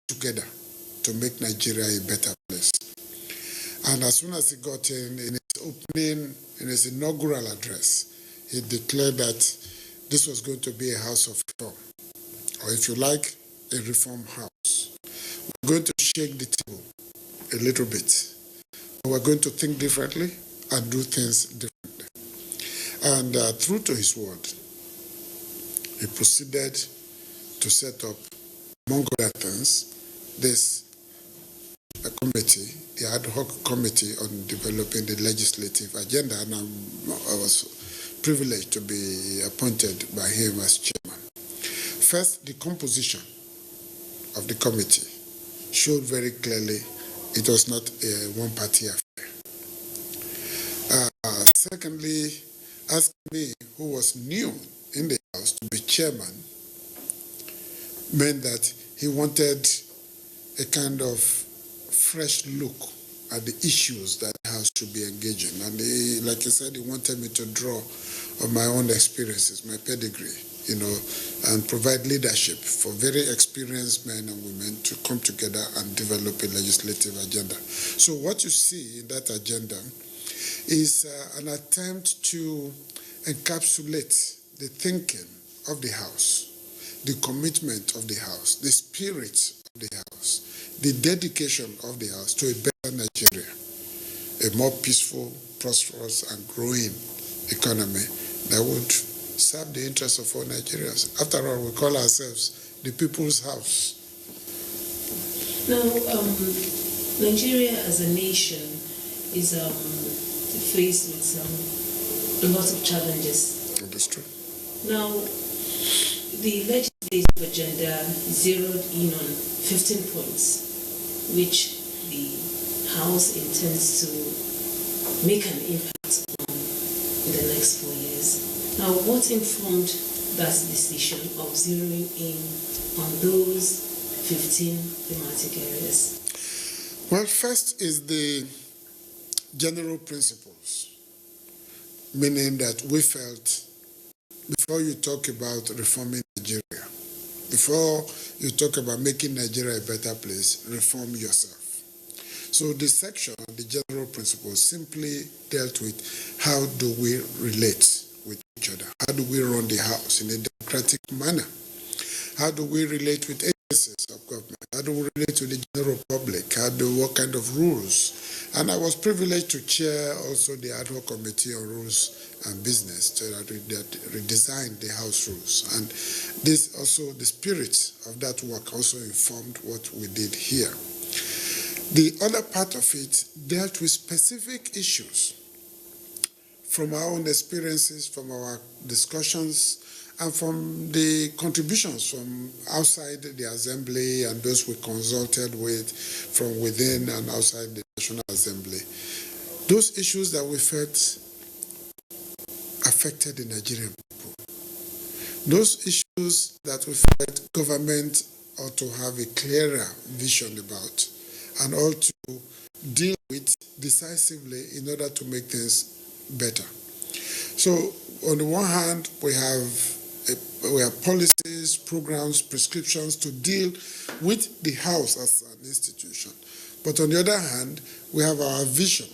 together to make Nigeria a better place. And as soon as he got in his inaugural address, he declared that this was going to be a house of reform, or if you like, a reform house. We're going to shake the table a little bit. We're going to think differently and do things differently. And true to his word, he proceeded to set up, among other things, this committee, the ad hoc committee on developing the legislative agenda, and I was privileged to be appointed by him as chairman. First, the composition of the committee showed very clearly it was not a one-party affair. Secondly, asking me, who was new in the House, to be chairman meant that he wanted a kind of fresh look at the issues that the House should be engaging. And he, like he said, he wanted me to draw on my own experiences, my pedigree, and provide leadership for very experienced men and women to come together and develop a legislative agenda. So what you see in that agenda is an attempt to encapsulate the thinking of the House, the commitment of the House, the spirit of the House, the dedication of the House to a better Nigeria, a more peaceful, prosperous, and growing economy that would serve the interests of all Nigerians. After all, we call ourselves the People's House. Now, Nigeria as a nation is faced with a lot of challenges. That's true. Now, the legislative agenda zeroed in on 15 points, which the House intends to make an impact on in the next 4 years. Now, what informed that decision of zeroing in on those 15 thematic areas? Well, first is the general principles, meaning that we felt before you talk about reforming Nigeria, before you talk about making Nigeria a better place, reform yourself. So the section, the general principles, simply dealt with how do we relate with each other? How do we run the house in a democratic manner? How do we relate with agencies of government? How do we relate to the general public? What kind of rules? And I was privileged to chair also the ad hoc committee on rules and business that redesigned the house rules. And this also, the spirit of that work also informed what we did here. The other part of it dealt with specific issues from our own experiences, from our discussions, and from the contributions from outside the assembly and those we consulted with from within and outside the National Assembly. Those issues that we felt affected the Nigerian people. Those issues that we felt government ought to have a clearer vision about and ought to deal with decisively in order to make things better. So on the one hand, we have policies, programs, prescriptions to deal with the house as an institution. But on the other hand, we have our vision,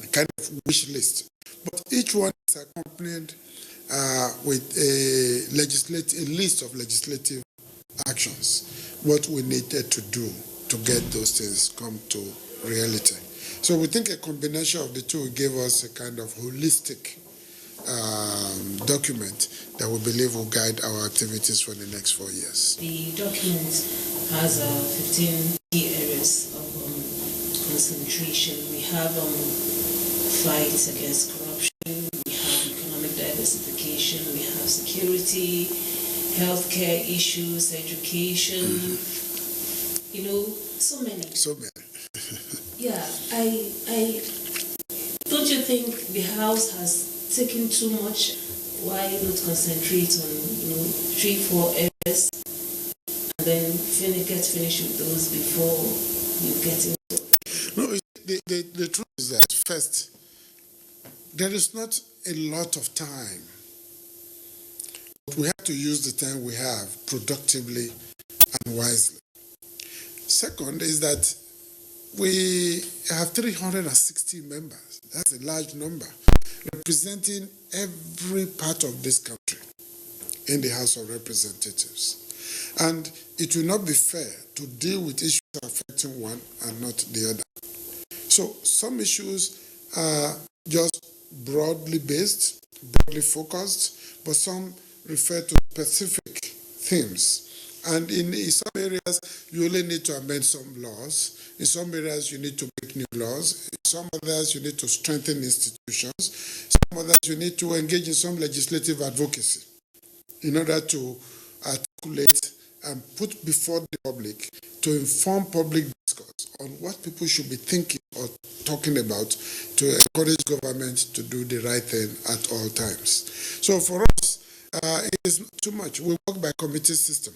a kind of wish list. But each one is accompanied with a list of legislative actions, what we needed to do to get those things come to reality. So we think a combination of the two gave us a kind of holistic document that we believe will guide our activities for the next 4 years. The document has 15 key areas of concentration. We have fight against corruption, we have economic diversification, we have security, healthcare issues, education, so many. So many. Yeah, I don't you think the House has taken too much? Why not concentrate on 3-4 areas and then get finished with those before you get into? No, the truth is that first, there is not a lot of time. But we have to use the time we have productively and wisely. second is that we have 360 members. That's a large number, representing every part of this country in the House of Representatives. And it will not be fair to deal with issues affecting one and not the other. So some issues are just broadly based, broadly focused, but some refer to specific themes. And in some areas, you only need to amend some laws. In some areas, you need to make new laws. In some others, you need to strengthen institutions. Some others, you need to engage in some legislative advocacy in order to articulate and put before the public to inform public discourse on what people should be thinking or talking about to encourage government to do the right thing at all times. So for us, it is not too much. We work by committee system.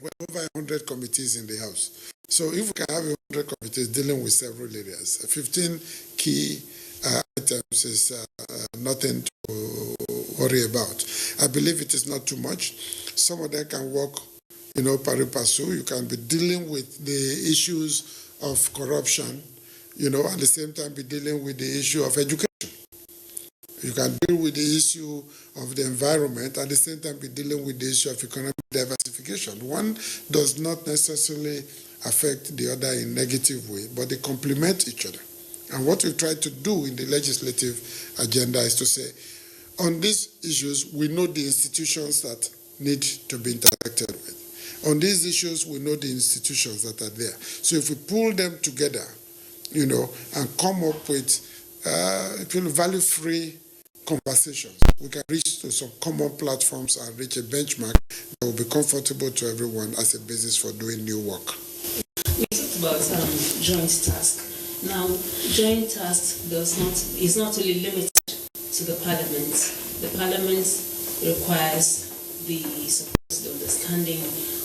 We have over 100 committees in the House. So if we can have 100 committees dealing with several areas, 15 key items is nothing to worry about. I believe it is not too much. Some of them can work, pari passu. You can be dealing with the issues of corruption, at the same time be dealing with the issue of education. You can deal with the issue of the environment, at the same time be dealing with the issue of economic diversification. One does not necessarily affect the other in a negative way, but they complement each other. And what we try to do in the legislative agenda is to say, on these issues, we know the institutions that need to be interacted with. On these issues, we know the institutions that are there. So if we pull them together, and come up with value-free conversations, we can reach to some common platforms and reach a benchmark that will be comfortable to everyone as a basis for doing new work. We talked about joint task. Now, joint task is not only limited to the Parliament. The Parliament requires the understanding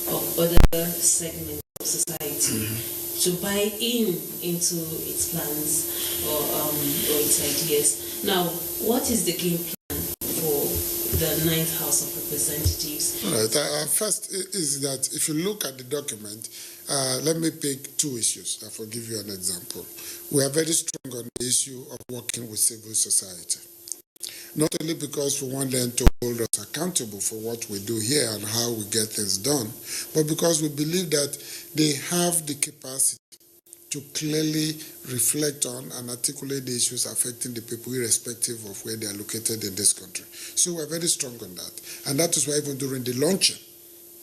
of other segments of society to buy into its plans or its ideas. Now, what is the game plan for the 9th House of Representatives? All right. First is that if you look at the document, let me pick two issues. I will give you an example. We are very strong on the issue of working with civil society. Not only because we want them to hold us accountable for what we do here and how we get things done, but because we believe that they have the capacity to clearly reflect on and articulate the issues affecting the people irrespective of where they are located in this country. So we're very strong on that. And that is why even during the launching,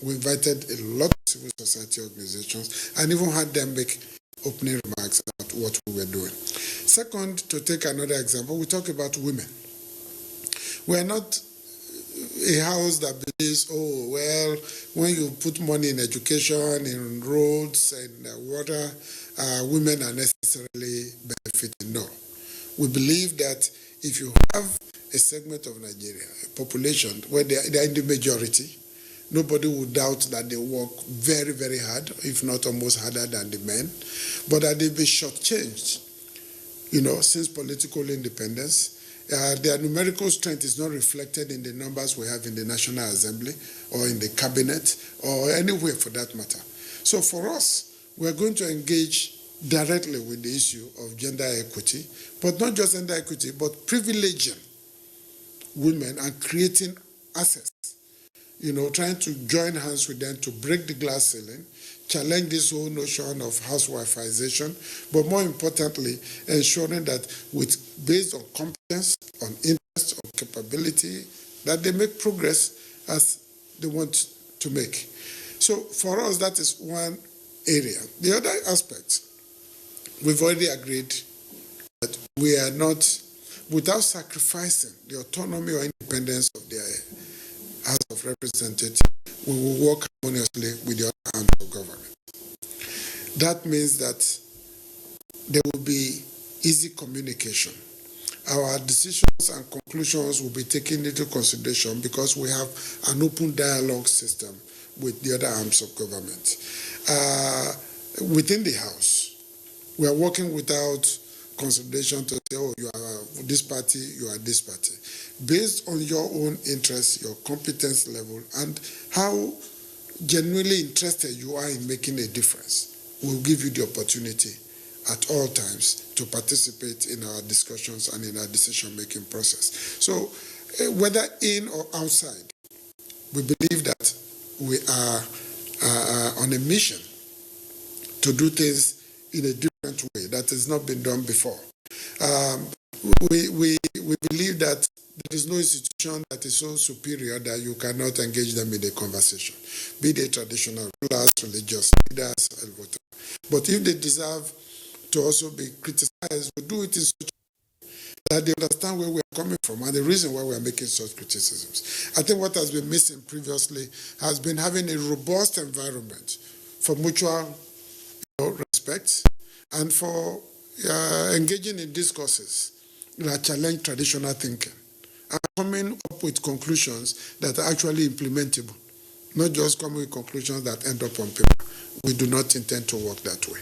we invited a lot of civil society organizations and even had them make opening remarks about what we were doing. Second, to take another example, we talk about women. We're not a house that believes, when you put money in education, in roads, and water, women are necessarily benefiting. No. We believe that if you have a segment of Nigeria, a population where they are in the majority, nobody would doubt that they work very, very hard, if not almost harder than the men, but that they've been shortchanged, since political independence. Their numerical strength is not reflected in the numbers we have in the National Assembly or in the cabinet or anywhere for that matter. So for us, we're going to engage directly with the issue of gender equity, but not just gender equity, but privileging women and creating access, trying to join hands with them to break the glass ceiling, challenge this whole notion of housewifeization, but more importantly, ensuring that based on competence, on interest, on capability, that they make progress as they want to make. So for us, that is one area. The other aspect, we've already agreed that we are not, without sacrificing the autonomy or independence of the House of Representatives, we will work harmoniously with the other arms of government. That means that there will be easy communication. Our decisions and conclusions will be taken into consideration because we have an open dialogue system with the other arms of government. Within the House, we are working without consideration to say, you are this party, you are this party. Based on your own interests, your competence level, and how genuinely interested you are in making a difference, will give you the opportunity at all times to participate in our discussions and in our decision-making process. So whether in or outside, we believe that we are on a mission to do things in a different way that has not been done before. We believe that there is no institution that is so superior that you cannot engage them in a conversation, be they traditional rulers, religious leaders, and whatever. But if they deserve to also be criticized, we do it in such a way that they understand where we are coming from and the reason why we are making such criticisms. I think what has been missing previously has been having a robust environment for mutual respect and for engaging in discourses that challenge traditional thinking and coming up with conclusions that are actually implementable, not just coming with conclusions that end up on paper. We do not intend to work that way.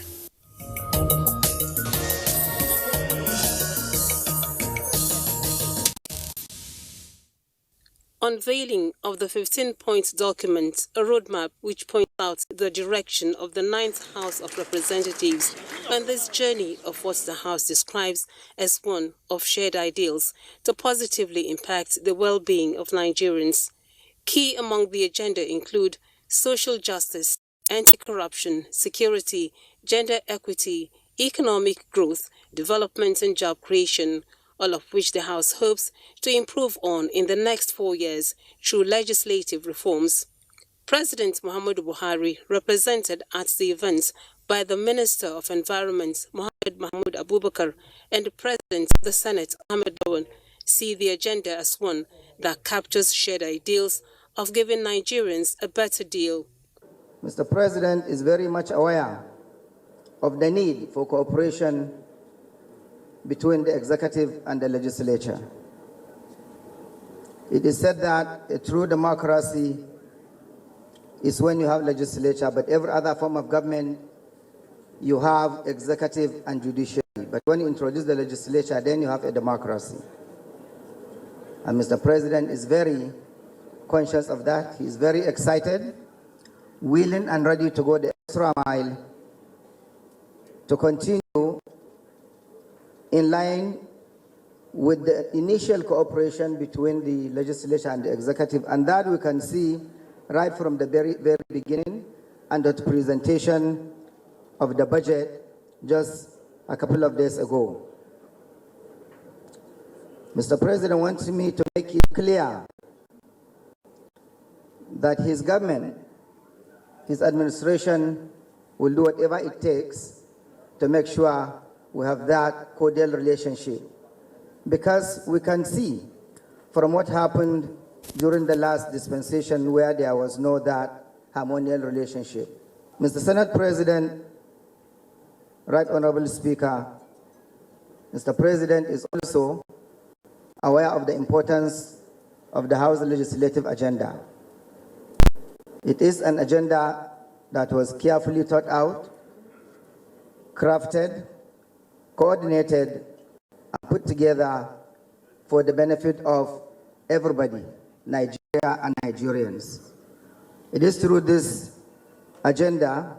Unveiling of the 15-point document, a roadmap which points out the direction of the 9th House of Representatives on this journey of what the House describes as one of shared ideals to positively impact the well-being of Nigerians. Key among the agenda include social justice, anti-corruption, security, gender equity, economic growth, development and job creation, all of which the House hopes to improve on in the next 4 years through legislative reforms. President Muhammadu Buhari, represented at the event by the Minister of Environment, Mohammed Mahmoud Abubakar, and the President of the Senate, Ahmed Lawan, see the agenda as one that captures shared ideals of giving Nigerians a better deal. Mr. President is very much aware of the need for cooperation between the executive and the legislature. It is said that a true democracy is when you have legislature, but every other form of government, you have executive and judiciary. But when you introduce the legislature, then you have a democracy. And Mr. President is very conscious of that. He is very excited, willing and ready to go the extra mile to continue in line with the initial cooperation between the legislature and the executive, and that we can see right from the very beginning and the presentation of the budget just a couple of days ago. Mr. President wants me to make it clear that his government, his administration will do whatever it takes to make sure we have that cordial relationship. Because we can see from what happened during the last dispensation where there was no that harmonious relationship. Mr. Senate President, Right Honorable Speaker, Mr. President is also aware of the importance of the House legislative agenda. It is an agenda that was carefully thought out, crafted, coordinated, and put together for the benefit of everybody, Nigeria and Nigerians. It is through this agenda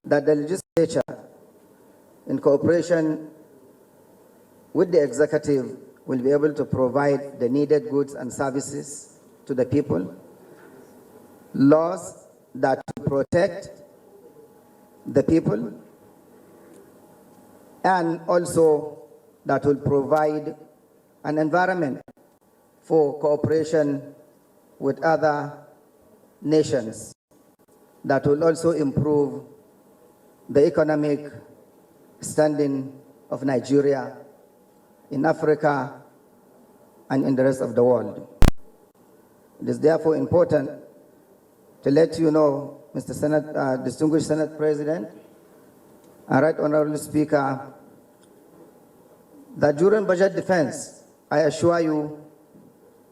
that the legislature, in cooperation with the executive, will be able to provide the needed goods and services to the people, laws that will protect the people, and also that will provide an environment for cooperation with other nations that will also improve the economic standing of Nigeria in Africa and in the rest of the world. It is therefore important to let you know, Mr. Senate, distinguished Senate President, and Right Honorable Speaker, that during budget defense, I assure you,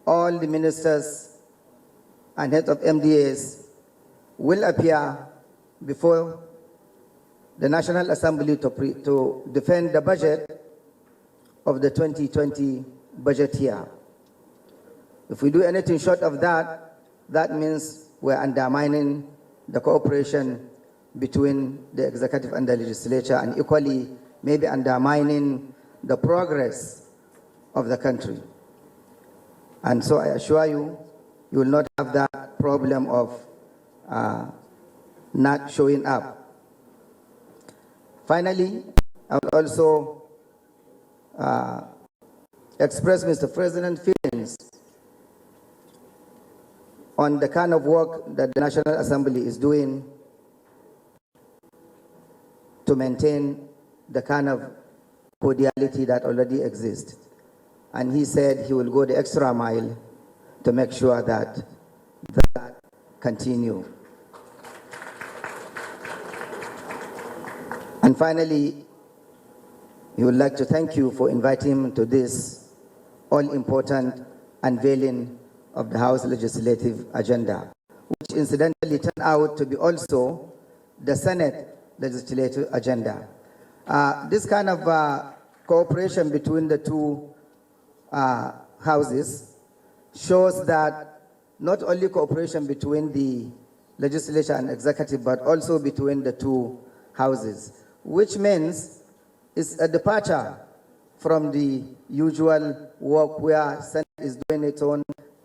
all the ministers and heads of MDAs will appear before the National Assembly to defend the budget of the 2020 budget year. If we do anything short of that, that means we're undermining the cooperation between the executive and the legislature, and equally maybe undermining the progress of the country. And so I assure you, you will not have that problem of not showing up. Finally, I will also express, Mr. President, feelings on the kind of work that the National Assembly is doing to maintain the kind of cordiality that already exists. And he said he will go the extra mile to make sure that that continue. And finally, he would like to thank you for inviting him to this all-important unveiling of the House legislative agenda, which incidentally turned out to be also the Senate legislative agenda. This kind of cooperation between the two houses shows that not only cooperation between the legislature and executive, but also between the two houses, which means it's a departure from the usual work where Senate is doing its own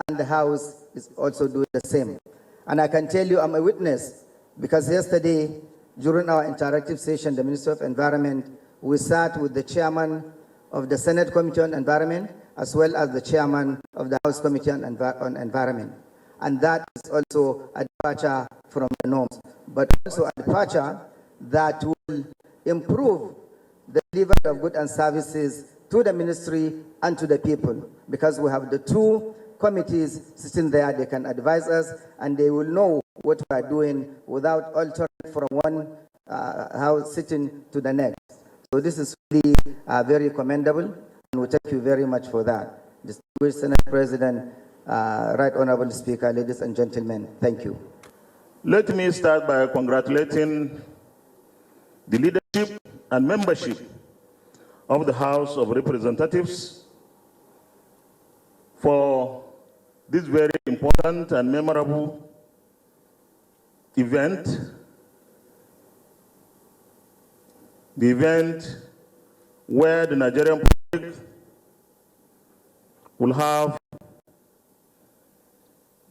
and the House is also doing the same. And I can tell you I'm a witness, because yesterday during our interactive session, the Minister of Environment, we sat with the chairman of the Senate Committee on Environment as well as the chairman of the House Committee on Environment. And that is also a departure from the norms, but also a departure that will improve the delivery of goods and services to the ministry and to the people, because we have the two committees sitting there. They can advise us and they will know what we are doing without altering from one house sitting to the next. So this is really very commendable, and we thank you very much for that. Distinguished Senate President, Right Honorable Speaker, ladies and gentlemen, thank you. Let me start by congratulating the leadership and membership of the House of Representatives for this very important and memorable event. The event where the Nigerian public will have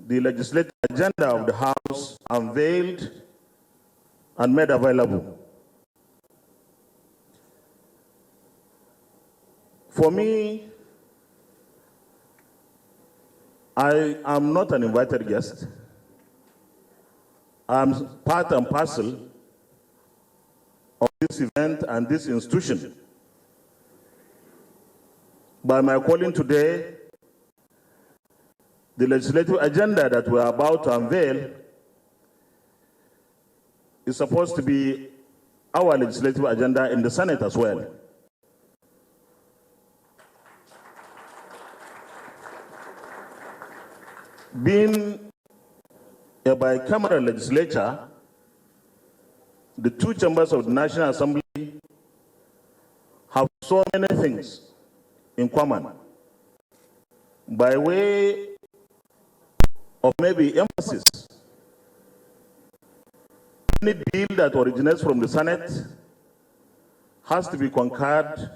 the legislative agenda of the House unveiled and made available. For me, I am not an invited guest. I'm part and parcel of this event and this institution. By my calling today, the legislative agenda that we are about to unveil is supposed to be our legislative agenda in the Senate as well. Being a bicameral legislature, the two chambers of the National Assembly have so many things in common. By way of maybe emphasis, any bill that originates from the Senate has to be concurred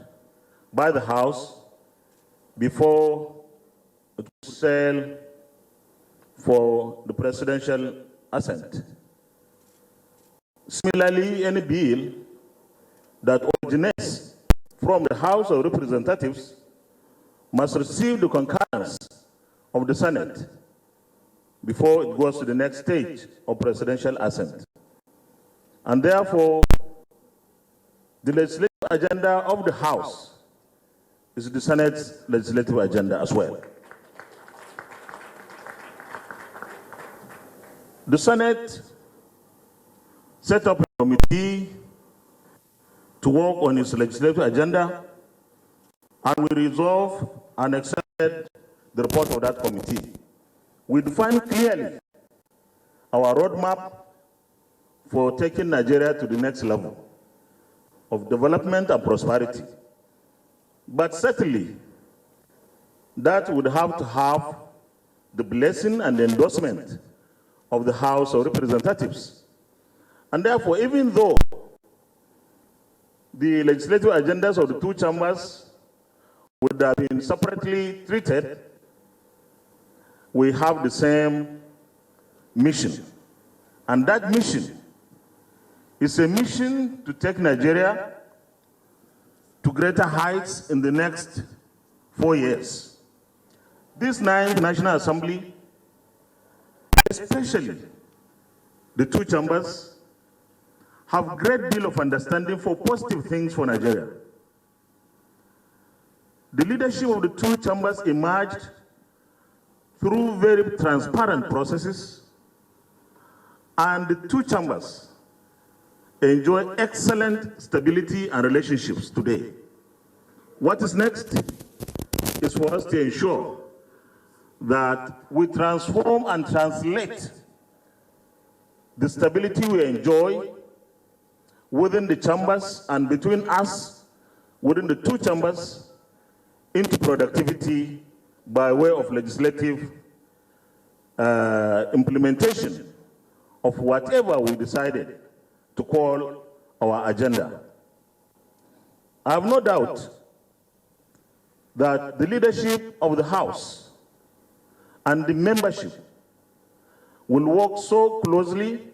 by the House before it will sail for the presidential assent. Similarly, any bill that originates from the House of Representatives must receive the concurrence of the Senate before it goes to the next stage of presidential assent. And therefore, the legislative agenda of the House is the Senate's legislative agenda as well. The Senate set up a committee to work on its legislative agenda, and we resolved and accepted the report of that committee. We define clearly our roadmap for taking Nigeria to the next level of development and prosperity. But certainly, that would have to have the blessing and endorsement of the House of Representatives. And therefore, even though the legislative agendas of the two chambers would have been separately treated, we have the same mission. And that mission is a mission to take Nigeria to greater heights in the next 4 years. This 9th National Assembly, especially the two chambers, have a great deal of understanding for positive things for Nigeria. The leadership of the two chambers emerged through very transparent processes, and the two chambers enjoy excellent stability and relationships today. What is next is for us to ensure that we transform and translate the stability we enjoy within the chambers and between us, within the two chambers, into productivity by way of legislative implementation of whatever we decided to call our agenda. I have no doubt that the leadership of the House and the membership will work so closely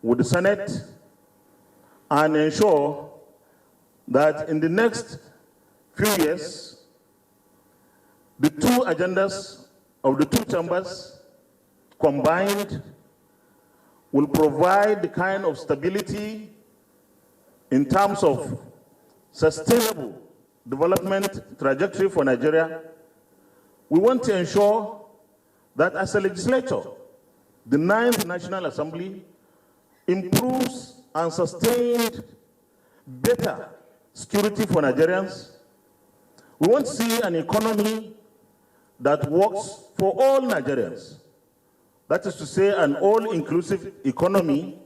with the Senate and ensure that in the next few years, the two agendas of the two chambers combined will provide the kind of stability in terms of sustainable development trajectory for Nigeria. We want to ensure that as a legislature, the 9th National Assembly improves and sustains better security for Nigerians. We want to see an economy that works for all Nigerians. That is to say, an all-inclusive economy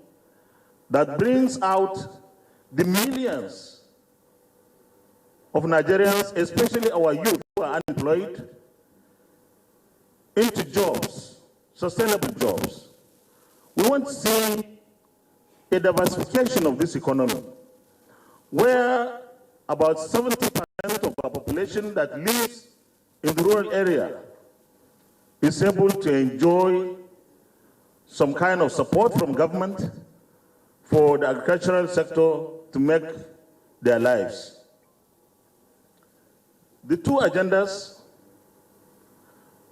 that brings out the millions of Nigerians, especially our youth who are unemployed, into jobs, sustainable jobs. We want to see a diversification of this economy, where about 70% of our population that lives in the rural area is able to enjoy some kind of support from government for the agricultural sector to make their lives. The two agendas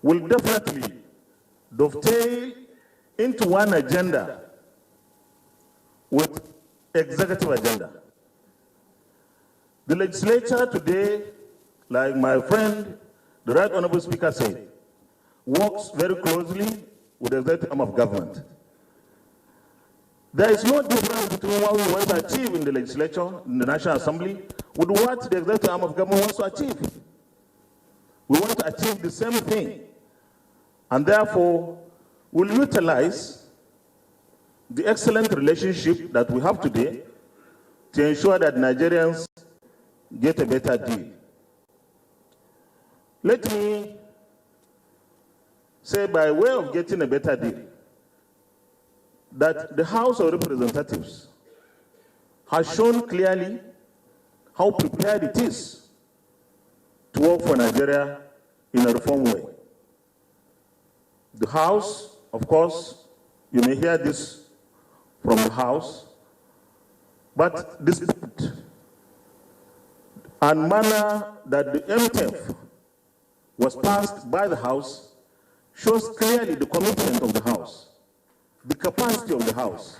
will definitely dovetail into one agenda with executive agenda. The legislature today, like my friend, the Right Honorable Speaker said, works very closely with the executive arm of government. There is no difference between what we want to achieve in the legislature, in the National Assembly, with what the executive arm of government wants to achieve. We want to achieve the same thing, and therefore we'll utilize the excellent relationship that we have today to ensure that Nigerians get a better deal. Let me say, by way of getting a better deal, that the House of Representatives has shown clearly how prepared it is to work for Nigeria in a reform way. The House, of course, you may hear this from the House, but the spirit and manner that the MTF was passed by the House shows clearly the commitment of the House, the capacity of the House,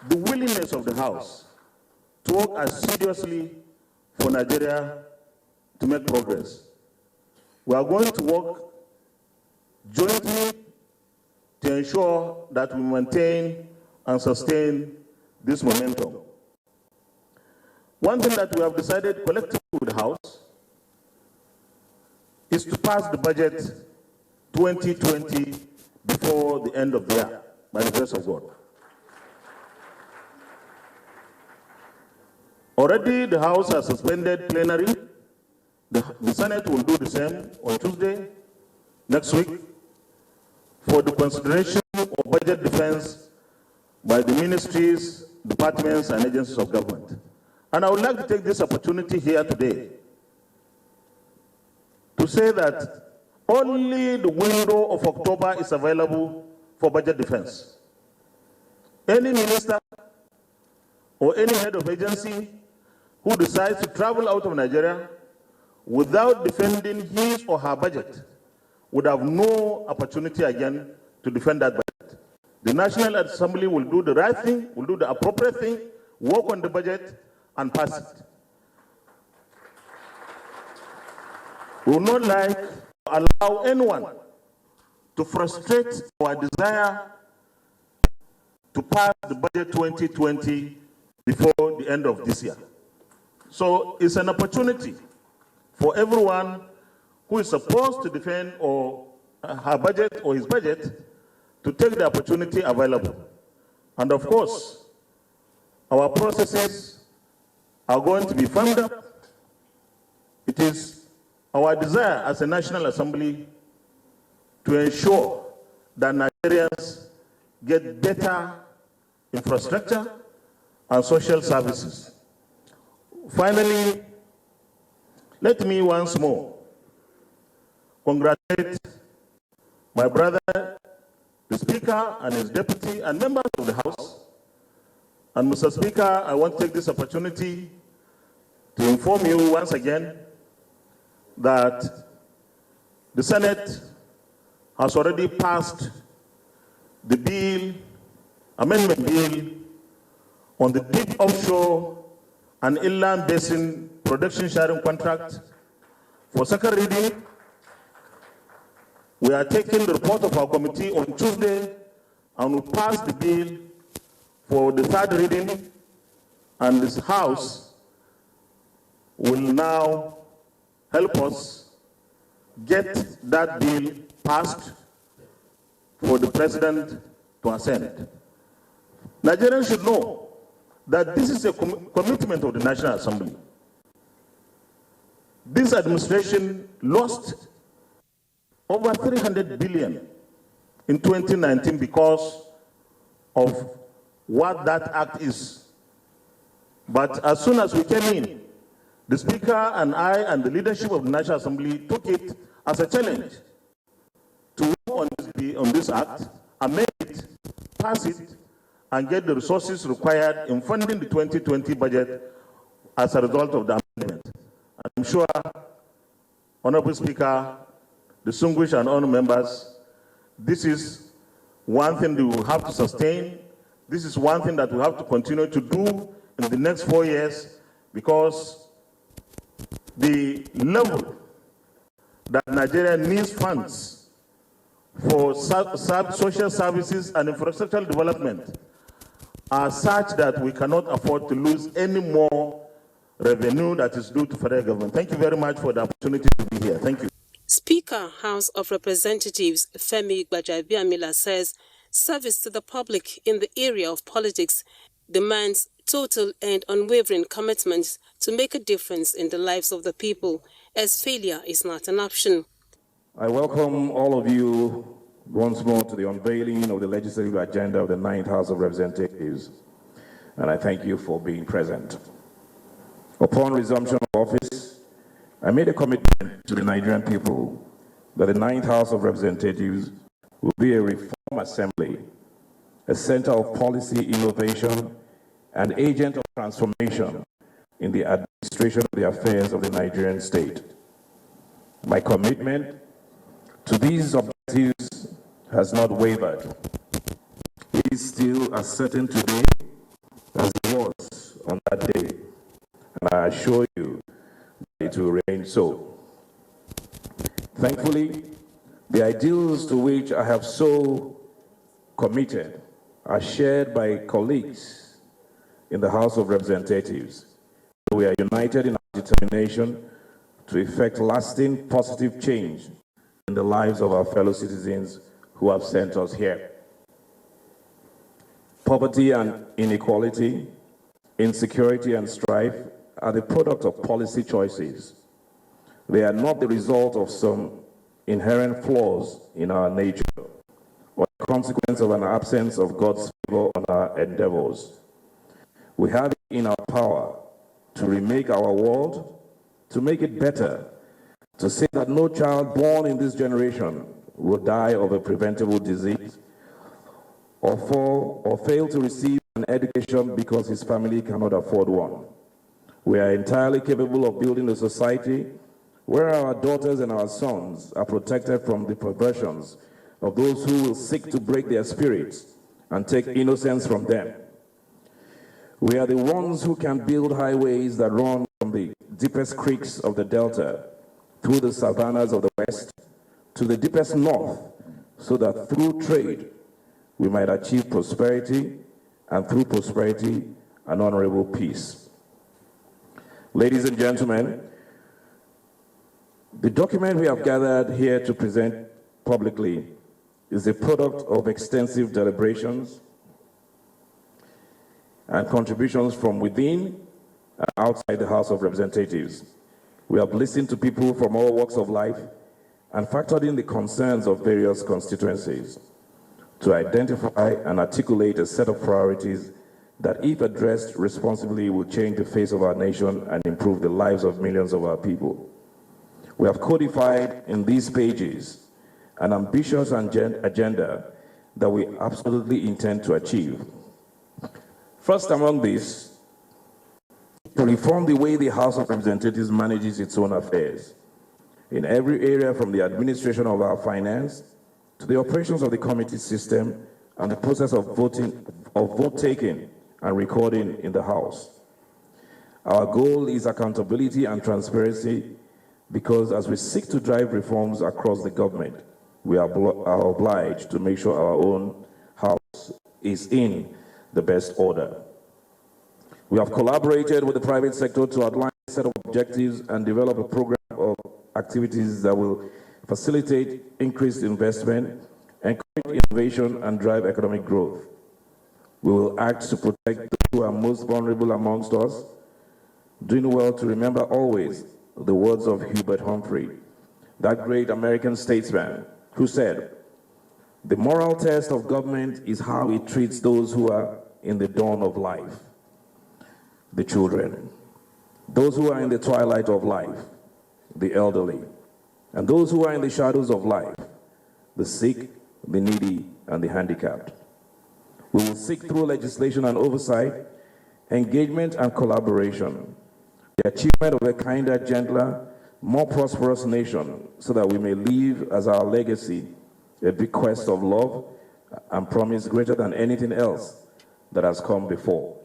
the willingness of the House to work as seriously for Nigeria to make progress. We are going to work jointly to ensure that we maintain and sustain this momentum. One thing that we have decided collectively with the House is to pass the budget 2020 before the end of the year, by the grace of God. Already the House has suspended plenary. The Senate will do the same on Tuesday, next week, for the consideration of budget defense by the ministries, departments, and agencies of government. And I would like to take this opportunity here today to say that only the window of October is available for budget defense. Any minister or any head of agency who decides to travel out of Nigeria without defending his or her budget would have no opportunity again to defend that budget. The National Assembly will do the right thing, will do the appropriate thing, work on the budget, and pass it. We will not like to allow anyone to frustrate our desire to pass the budget 2020 before the end of this year. So it's an opportunity for everyone who is supposed to defend or her budget or his budget to take the opportunity available. And of course, our processes are going to be firmed up. It is our desire as a National Assembly to ensure that Nigerians get better infrastructure and social services. Finally, let me once more congratulate my brother, the Speaker, and his deputy, and members of the House. And Mr. Speaker, I want to take this opportunity to inform you once again that the Senate has already passed the bill, amendment bill, on the deep offshore and inland basin production sharing contract for second reading. We are taking the report of our committee on Tuesday and will pass the bill for the third reading, and this House will now help us get that bill passed for the President to assent. Nigerians should know that this is a commitment of the National Assembly. This administration lost over 300 billion in 2019 because of what that act is. But as soon as we came in, the Speaker and I and the leadership of the National Assembly took it as a challenge to work on this act, amend it, pass it, and get the resources required in funding the 2020 budget as a result of the amendment. I'm sure, Honorable Speaker, distinguished and honored members, this is one thing that we will have to sustain. This is one thing that we have to continue to do in the next 4 years, because the level that Nigeria needs funds for social services and infrastructural development are such that we cannot afford to lose any more revenue that is due to federal government. Thank you very much for the opportunity to be here. Thank you. Speaker, House of Representatives Femi Gbajabiamila says service to the public in the area of politics demands total and unwavering commitment to make a difference in the lives of the people, as failure is not an option. I welcome all of you once more to the unveiling of the legislative agenda of the 9th House of Representatives, and I thank you for being present. Upon resumption of office, I made a commitment to the Nigerian people that the 9th House of Representatives will be a reform assembly, a center of policy innovation, and agent of transformation in the administration of the affairs of the Nigerian state. My commitment to these objectives has not wavered. It is still as certain today as it was on that day, and I assure you that it will remain so. Thankfully, the ideals to which I have so committed are shared by colleagues in the House of Representatives. We are united in our determination to effect lasting positive change in the lives of our fellow citizens who have sent us here. Poverty and inequality, insecurity and strife are the product of policy choices. They are not the result of some inherent flaws in our nature or a consequence of an absence of God's favor on our endeavors. We have it in our power to remake our world, to make it better, to say that no child born in this generation will die of a preventable disease or fail to receive an education because his family cannot afford one. We are entirely capable of building a society where our daughters and our sons are protected from the perversions of those who will seek to break their spirits and take innocence from them. We are the ones who can build highways that run from the deepest creeks of the Delta through the savannas of the West to the deepest North, so that through trade we might achieve prosperity, and through prosperity an honorable peace. Ladies and gentlemen, the document we have gathered here to present publicly is a product of extensive deliberations and contributions from within and outside the House of Representatives. We have listened to people from all walks of life and factored in the concerns of various constituencies to identify and articulate a set of priorities that, if addressed responsibly, will change the face of our nation and improve the lives of millions of our people. We have codified in these pages an ambitious agenda that we absolutely intend to achieve. First among these, to reform the way the House of Representatives manages its own affairs in every area, from the administration of our finance to the operations of the committee system and the process of vote taking and recording in the House. Our goal is accountability and transparency, because as we seek to drive reforms across the government, we are obliged to make sure our own House is in the best order. We have collaborated with the private sector to outline a set of objectives and develop a program of activities that will facilitate increased investment, encourage innovation, and drive economic growth. We will act to protect those who are most vulnerable amongst us, doing well to remember always the words of Hubert Humphrey, that great American statesman, who said, "The moral test of government is how it treats those who are in the dawn of life, the children, those who are in the twilight of life, the elderly, and those who are in the shadows of life, the sick, the needy, and the handicapped." We will seek through legislation and oversight, engagement and collaboration, the achievement of a kinder, gentler, more prosperous nation, so that we may leave as our legacy a bequest of love and promise greater than anything else that has come before.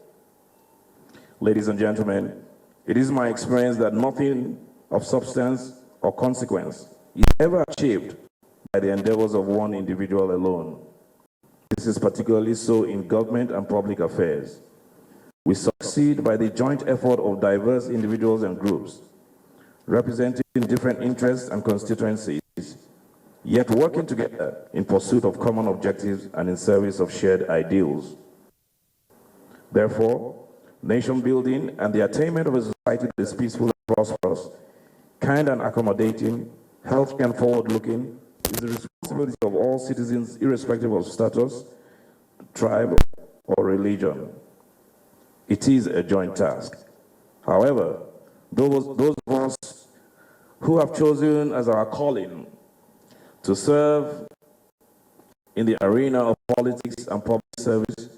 Ladies and gentlemen, it is my experience that nothing of substance or consequence is ever achieved by the endeavors of one individual alone. This is particularly so in government and public affairs. We succeed by the joint effort of diverse individuals and groups, representing different interests and constituencies, yet working together in pursuit of common objectives and in service of shared ideals. Therefore, nation building and the attainment of a society that is peaceful and prosperous, kind and accommodating, healthy and forward-looking, is the responsibility of all citizens, irrespective of status, tribe, or religion. It is a joint task. However, those of us who have chosen as our calling to serve in the arena of politics and public service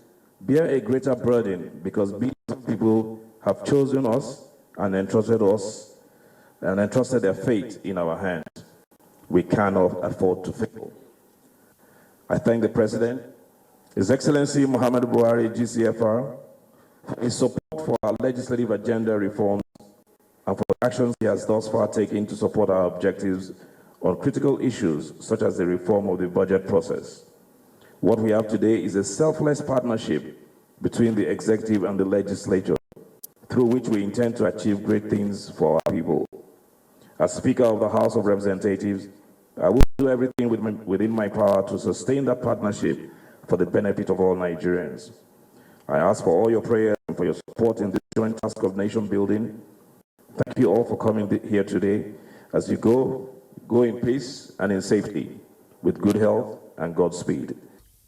bear a greater burden, because billions of people have chosen us and entrusted their fate in our hands. We cannot afford to fail. I thank the President, His Excellency Muhammadu Buhari, GCFR, for his support for our legislative agenda reforms and for the actions he has thus far taken to support our objectives on critical issues such as the reform of the budget process. What we have today is a selfless partnership between the executive and the legislature, through which we intend to achieve great things for our people. As Speaker of the House of Representatives, I will do everything within my power to sustain that partnership for the benefit of all Nigerians. I ask for all your prayers and for your support in this joint task of nation building. Thank you all for coming here today. As you go in peace and in safety, with good health and Godspeed.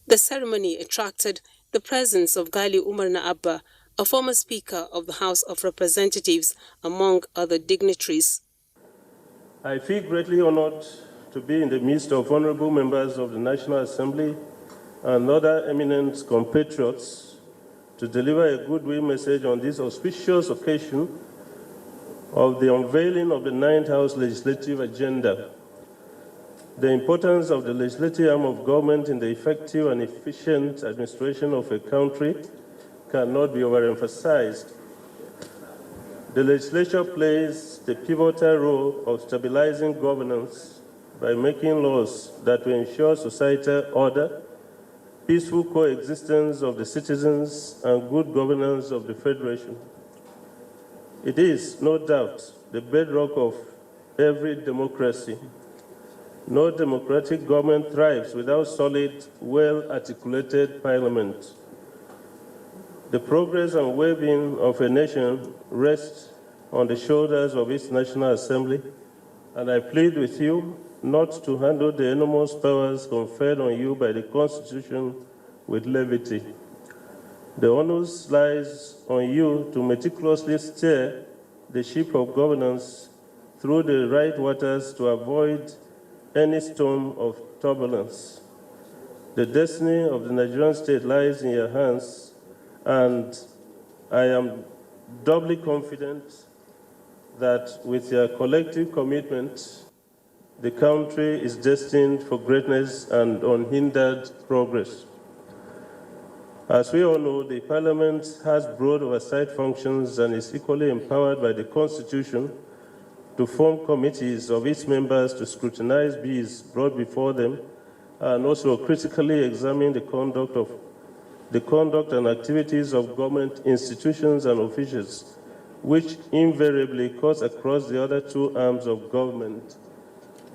The ceremony attracted the presence of Gali Umar Abba, a former Speaker of the House of Representatives, among other dignitaries. I feel greatly honored to be in the midst of honorable members of the National Assembly and other eminent compatriots to deliver a goodwill message on this auspicious occasion of the unveiling of the 9th House Legislative Agenda. The importance of the legislative arm of government in the effective and efficient administration of a country cannot be overemphasized. The legislature plays the pivotal role of stabilizing governance by making laws that will ensure societal order, peaceful coexistence of the citizens, and good governance of the Federation. It is, no doubt, the bedrock of every democracy. No democratic government thrives without solid, well-articulated parliament. The progress and well-being of a nation rests on the shoulders of its National Assembly, and I plead with you not to handle the enormous powers conferred on you by the Constitution with levity. The onus lies on you to meticulously steer the ship of governance through the right waters to avoid any storm of turbulence. The destiny of the Nigerian state lies in your hands, and I am doubly confident that with your collective commitment, the country is destined for greatness and unhindered progress. As we all know, the Parliament has broad oversight functions and is equally empowered by the Constitution to form committees of its members to scrutinize bills brought before them and also critically examine the conduct and activities of government institutions and officials, which invariably cuts across the other two arms of government,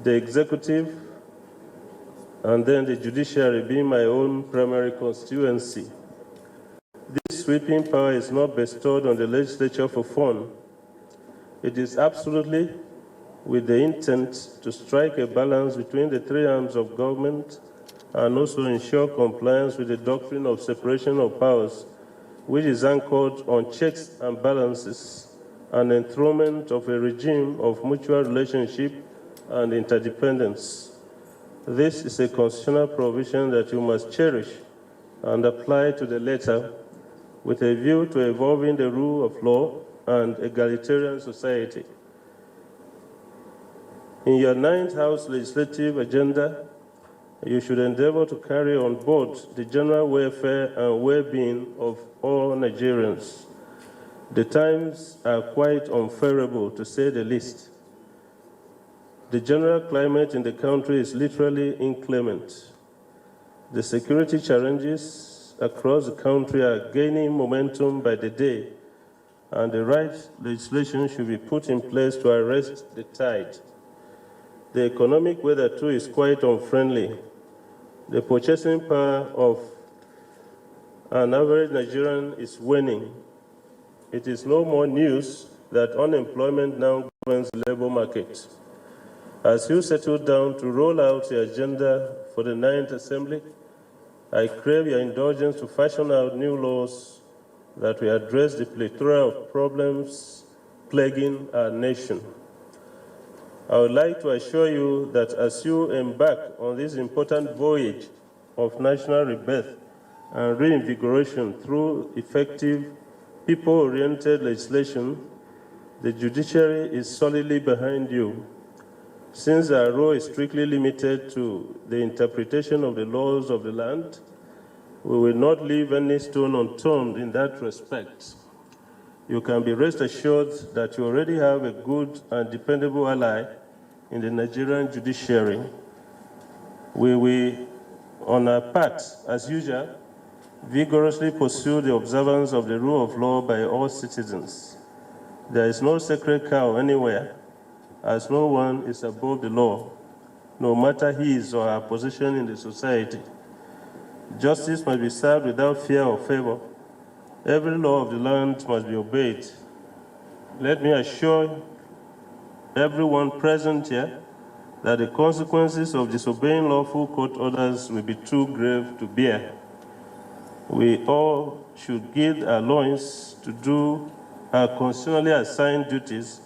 the executive and then the judiciary being my own primary constituency. This sweeping power is not bestowed on the legislature for fun. It is absolutely with the intent to strike a balance between the three arms of government and also ensure compliance with the doctrine of separation of powers, which is anchored on checks and balances and enthronement of a regime of mutual relationship and interdependence. This is a constitutional provision that you must cherish and apply to the letter with a view to evolving the rule of law and egalitarian society. In your 9th House legislative agenda, you should endeavor to carry on board the general welfare and well-being of all Nigerians. The times are quite unfavorable, to say the least. The general climate in the country is literally inclement. The security challenges across the country are gaining momentum by the day, and the right legislation should be put in place to arrest the tide. The economic weather, too, is quite unfriendly. The purchasing power of an average Nigerian is waning. It is no more news that unemployment now governs the labor market. As you settle down to roll out the agenda for the 9th Assembly, I crave your indulgence to fashion out new laws that will address the plethora of problems plaguing our nation. I would like to assure you that as you embark on this important voyage of national rebirth and reinvigoration through effective, people-oriented legislation, the judiciary is solidly behind you. Since our role is strictly limited to the interpretation of the laws of the land, we will not leave any stone unturned in that respect. You can be rest assured that you already have a good and dependable ally in the Nigerian judiciary. We will, on our part, as usual, vigorously pursue the observance of the rule of law by all citizens. There is no sacred cow anywhere, as no one is above the law, no matter his or her position in the society. Justice must be served without fear or favor. Every law of the land must be obeyed. Let me assure everyone present here that the consequences of disobeying lawful court orders will be too grave to bear. We all should give our loins to do our constitutionally assigned duties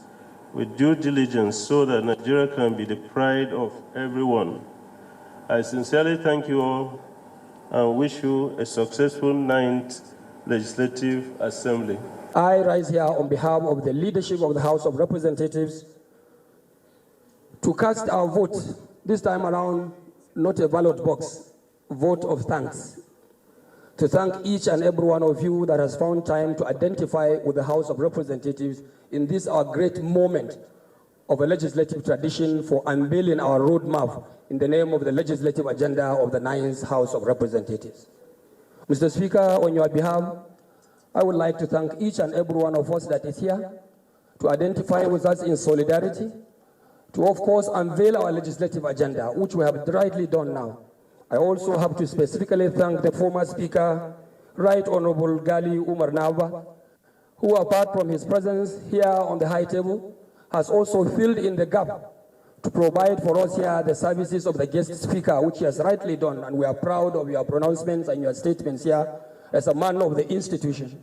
with due diligence so that Nigeria can be the pride of everyone. I sincerely thank you all and wish you a successful 9th Legislative Assembly. I rise here on behalf of the leadership of the House of Representatives to cast our vote, this time around, not a ballot box, vote of thanks. To thank each and every one of you that has found time to identify with the House of Representatives in this our great moment of a legislative tradition for unveiling our roadmap in the name of the legislative agenda of the 9th House of Representatives. Mr. Speaker, on your behalf, I would like to thank each and every one of us that is here to identify with us in solidarity, to of course unveil our legislative agenda, which we have rightly done now. I also have to specifically thank the former Speaker, Right Honorable Gali Umar Nava, who apart from his presence here on the high table, has also filled in the gap to provide for us here the services of the guest speaker, which he has rightly done, and we are proud of your pronouncements and your statements here as a man of the institution.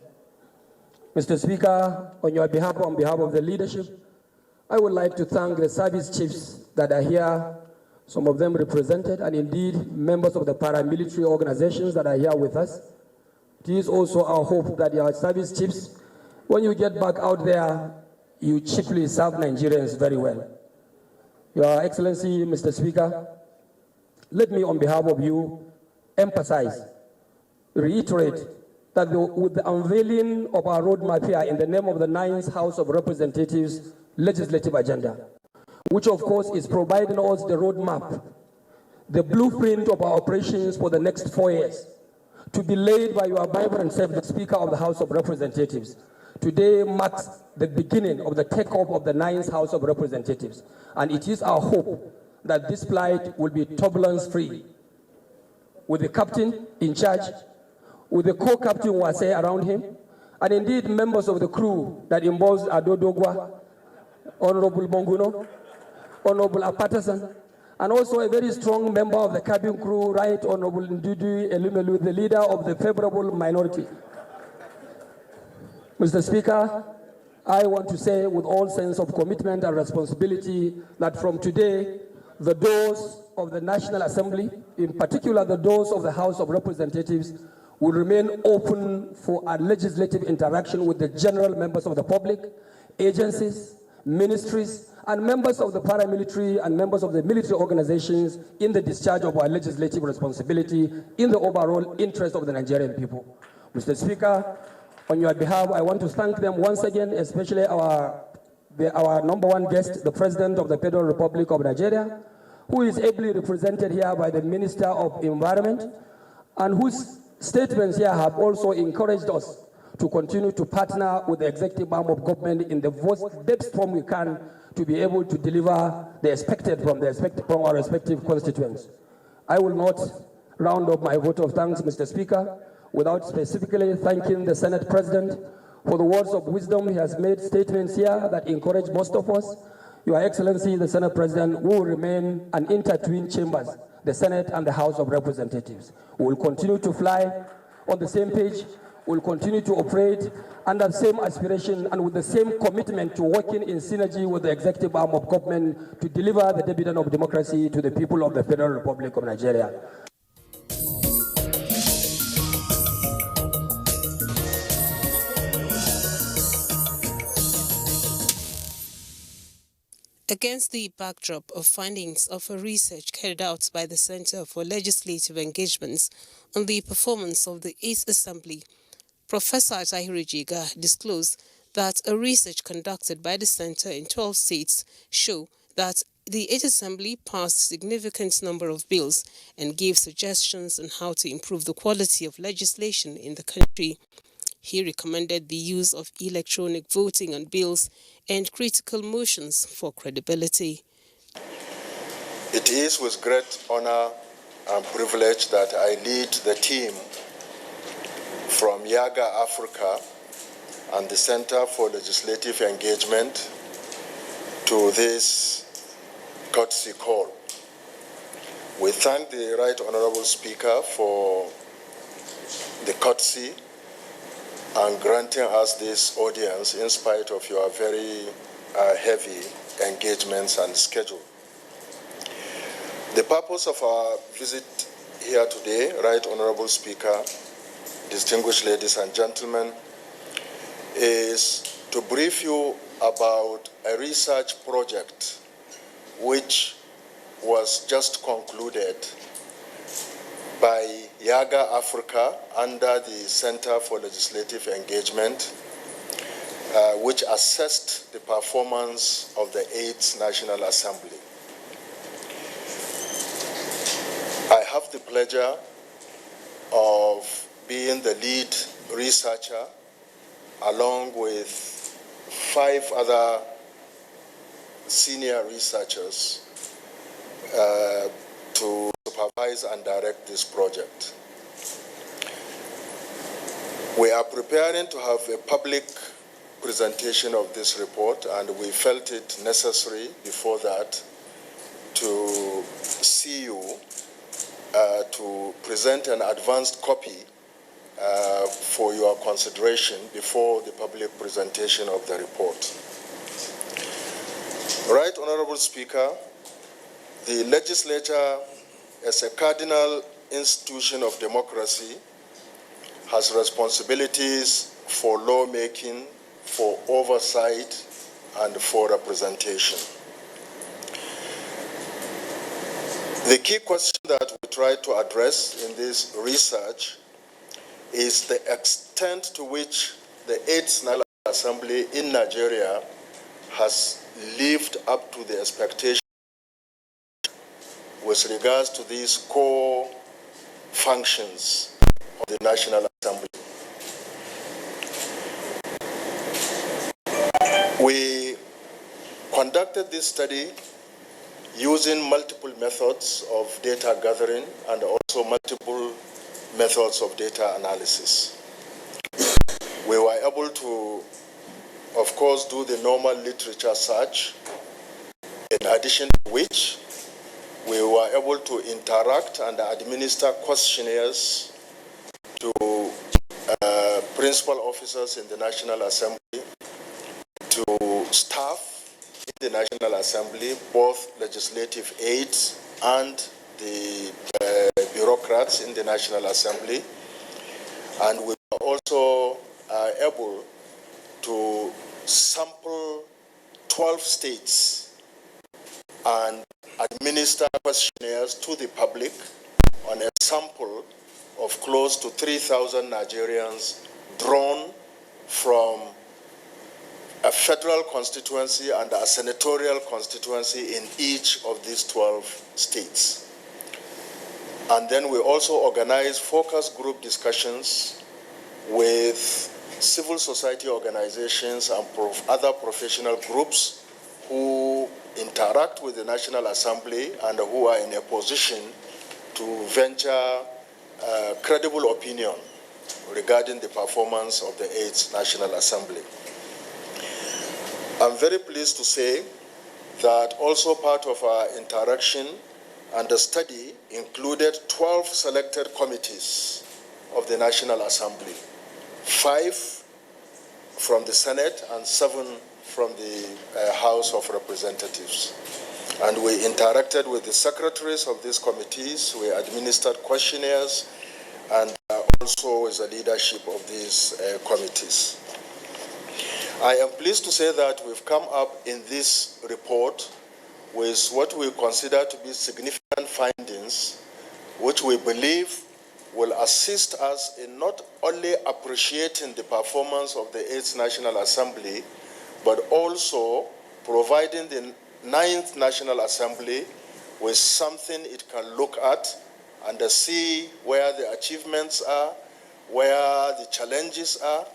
Mr. Speaker, on behalf of the leadership, I would like to thank the service chiefs that are here, some of them represented, and indeed members of the paramilitary organizations that are here with us. It is also our hope that your service chiefs, when you get back out there, you chiefly serve Nigerians very well. Your Excellency, Mr. Speaker, let me on behalf of you emphasize, reiterate that with the unveiling of our roadmap here in the name of the 9th House of Representatives legislative agenda, which of course is providing us the roadmap, the blueprint of our operations for the next 4 years, to be laid by your vibrant self, the Speaker of the House of Representatives. Today marks the beginning of the takeoff of the 9th House of Representatives, and it is our hope that this flight will be turbulence-free, with the captain in charge, with the co-captain Wase around him, and indeed members of the crew that involves Ado Dogwa, Honorable Bonguno, Honorable Apatasan, and also a very strong member of the cabin crew, Right Honorable Ndudu Elumelu, the leader of the favorable minority. Mr. Speaker, I want to say with all sense of commitment and responsibility that from today, the doors of the National Assembly, in particular the doors of the House of Representatives, will remain open for a legislative interaction with the general members of the public, agencies, ministries, and members of the paramilitary and members of the military organizations in the discharge of our legislative responsibility in the overall interest of the Nigerian people. Mr. Speaker, on your behalf, I want to thank them once again, especially our number one guest, the President of the Federal Republic of Nigeria, who is ably represented here by the Minister of Environment, and whose statements here have also encouraged us to continue to partner with the executive arm of government in the best form we can to be able to deliver the expected from our respective constituents. I will not round up my vote of thanks, Mr. Speaker, without specifically thanking the Senate President for the words of wisdom he has made, statements here that encourage most of us. Your Excellency, the Senate President, will remain an intertwined chambers, the Senate and the House of Representatives. We will continue to fly on the same page. We will continue to operate under the same aspiration and with the same commitment to working in synergy with the executive arm of government to deliver the dividend of democracy to the people of the Federal Republic of Nigeria. Against the backdrop of findings of a research carried out by the Center for Legislative Engagements on the performance of the 8th Assembly, Professor Tahiru Jiga disclosed that a research conducted by the Center in 12 states show that the 8th Assembly passed a significant number of bills and gave suggestions on how to improve the quality of legislation in the country. He recommended the use of electronic voting on bills and critical motions for credibility. It is with great honor and privilege that I lead the team from Yaga Africa and the Center for Legislative Engagement to this courtesy call. We thank the Right Honorable Speaker for the courtesy and granting us this audience in spite of your very heavy engagements and schedule. The purpose of our visit here today, Right Honorable Speaker, distinguished ladies and gentlemen, is to brief you about a research project which was just concluded by Yaga Africa under the Center for Legislative Engagement, which assessed the performance of the 8th National Assembly. I have the pleasure of being the lead researcher along with 5 other senior researchers to supervise and direct this project. We are preparing to have a public presentation of this report, and we felt it necessary before that to see you to present an advanced copy for your consideration before the public presentation of the report. Right Honorable Speaker, the legislature, as a cardinal institution of democracy, has responsibilities for lawmaking, for oversight, and for representation. The key question that we try to address in this research is the extent to which the 8th National Assembly in Nigeria has lived up to the expectation with regards to these core functions of the National Assembly. We conducted this study using multiple methods of data gathering and also multiple methods of data analysis. We were able to, of course, do the normal literature search, in addition to which we were able to interact and administer questionnaires to principal officers in the National Assembly, to staff in the National Assembly, both legislative aides and the bureaucrats in the National Assembly. And we were also able to sample 12 states and administer questionnaires to the public on a sample of close to 3,000 Nigerians drawn from a federal constituency and a senatorial constituency in each of these 12 states. And then we also organized focus group discussions with civil society organizations and other professional groups who interact with the National Assembly and who are in a position to venture credible opinion regarding the performance of the 8th National Assembly. I'm very pleased to say that also part of our interaction and the study included 12 selected committees of the National Assembly, 5 from the Senate and 7 from the House of Representatives. And we interacted with the secretaries of these committees, we administered questionnaires, and also with the leadership of these committees. I am pleased to say that we've come up in this report with what we consider to be significant findings, which we believe will assist us in not only appreciating the performance of the 8th National Assembly, but also providing the 9th National Assembly with something it can look at and see where the achievements are, where the challenges are,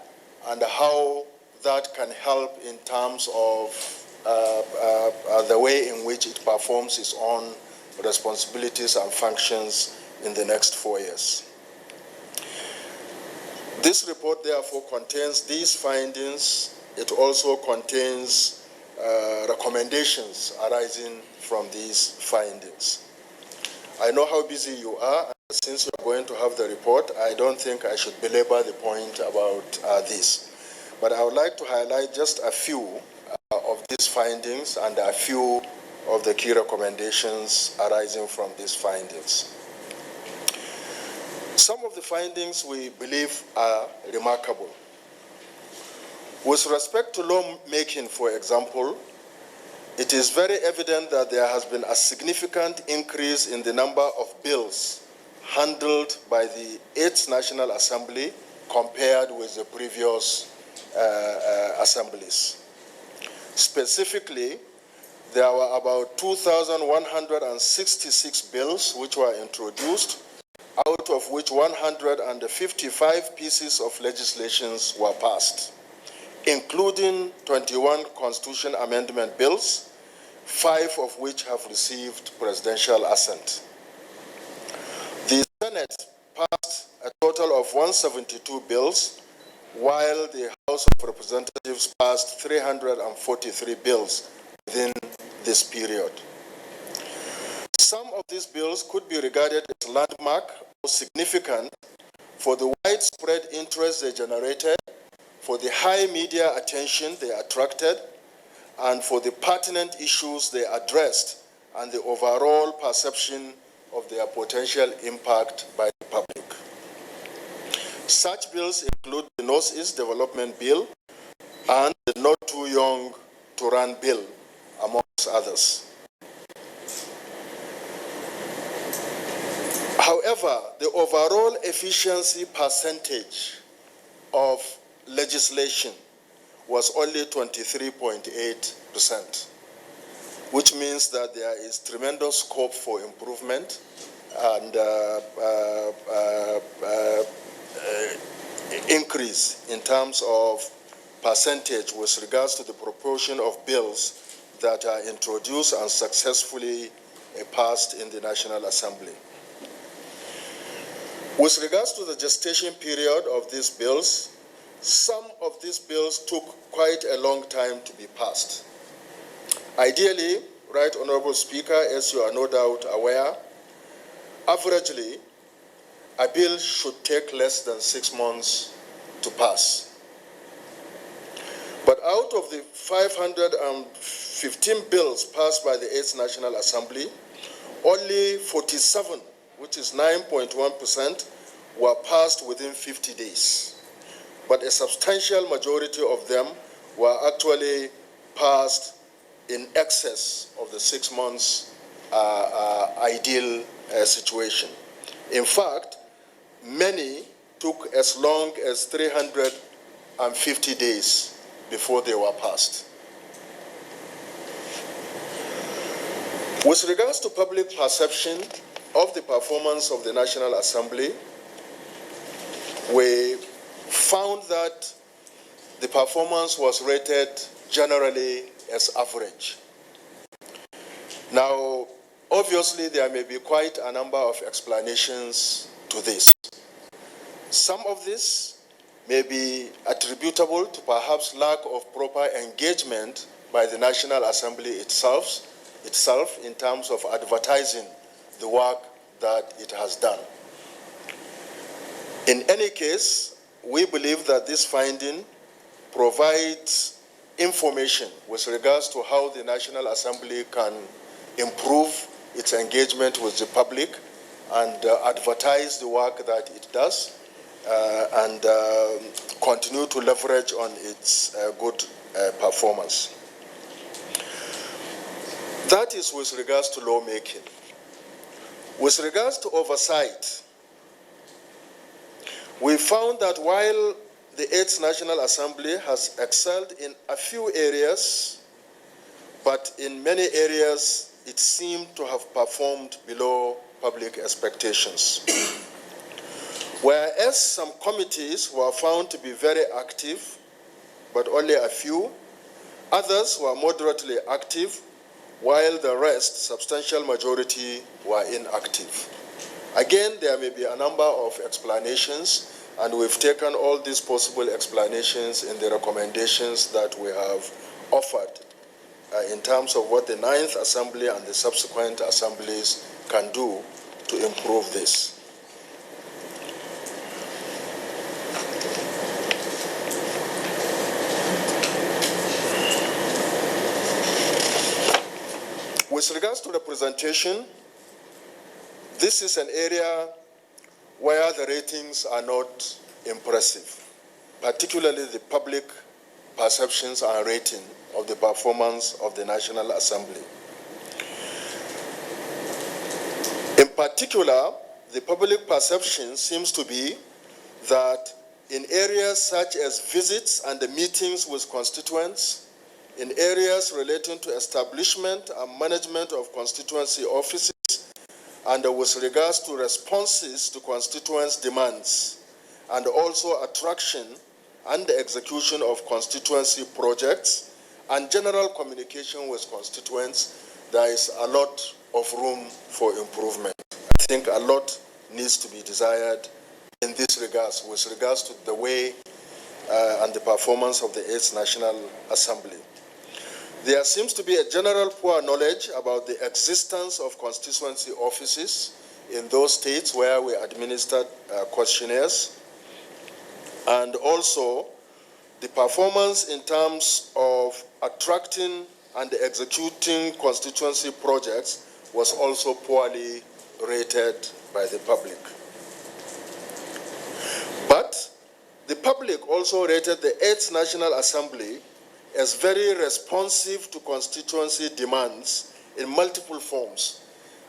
and how that can help in terms of the way in which it performs its own responsibilities and functions in the next 4 years. This report, therefore, contains these findings. It also contains recommendations arising from these findings. I know how busy you are, and since you are going to have the report, I don't think I should belabor the point about this. But I would like to highlight just a few of these findings and a few of the key recommendations arising from these findings. Some of the findings we believe are remarkable. With respect to lawmaking, for example, it is very evident that there has been a significant increase in the number of bills handled by the 8th National Assembly compared with the previous assemblies. Specifically, there were about 2,166 bills which were introduced, out of which 155 pieces of legislation were passed, including 21 constitution amendment bills, 5 of which have received presidential assent. The Senate passed a total of 172 bills, while the House of Representatives passed 343 bills within this period. Some of these bills could be regarded as landmark or significant for the widespread interest they generated, for the high media attention they attracted, and for the pertinent issues they addressed and the overall perception of their potential impact by the public. Such bills include the Northeast Development Bill and the Not Too Young to Run Bill, amongst others. However, the overall efficiency percentage of legislation was only 23.8%, which means that there is tremendous scope for improvement and increase in terms of percentage with regards to the proportion of bills that are introduced and successfully passed in the National Assembly. With regards to the gestation period of these bills, some of these bills took quite a long time to be passed. Ideally, Right Honorable Speaker, as you are no doubt aware, averagely, a bill should take less than 6 months to pass. But out of the 515 bills passed by the 8th National Assembly, only 47, which is 9.1%, were passed within 50 days. But a substantial majority of them were actually passed in excess of the 6 months ideal situation. In fact, many took as long as 350 days before they were passed. With regards to public perception of the performance of the National Assembly, we found that the performance was rated generally as average. Now, obviously, there may be quite a number of explanations to this. Some of this may be attributable to perhaps lack of proper engagement by the National Assembly itself in terms of advertising the work that it has done. In any case, we believe that this finding provides information with regards to how the National Assembly can improve its engagement with the public and advertise the work that it does and continue to leverage on its good performance. That is with regards to lawmaking. With regards to oversight, we found that while the 8th National Assembly has excelled in a few areas, but in many areas it seemed to have performed below public expectations. Whereas some committees were found to be very active, but only a few, others were moderately active, while the rest, substantial majority, were inactive. Again, there may be a number of explanations, and we've taken all these possible explanations in the recommendations that we have offered in terms of what the 9th Assembly and the subsequent assemblies can do to improve this. With regards to representation, this is an area where the ratings are not impressive, particularly the public perceptions and rating of the performance of the National Assembly. In particular, the public perception seems to be that in areas such as visits and the meetings with constituents, in areas relating to establishment and management of constituency offices, and with regards to responses to constituents' demands, and also attraction and the execution of constituency projects, and general communication with constituents, there is a lot of room for improvement. I think a lot needs to be desired in this regards, with regards to the way and the performance of the 8th National Assembly. There seems to be a general poor knowledge about the existence of constituency offices in those states where we administered questionnaires, and also the performance in terms of attracting and executing constituency projects was also poorly rated by the public. But the public also rated the 8th National Assembly as very responsive to constituency demands in multiple forms.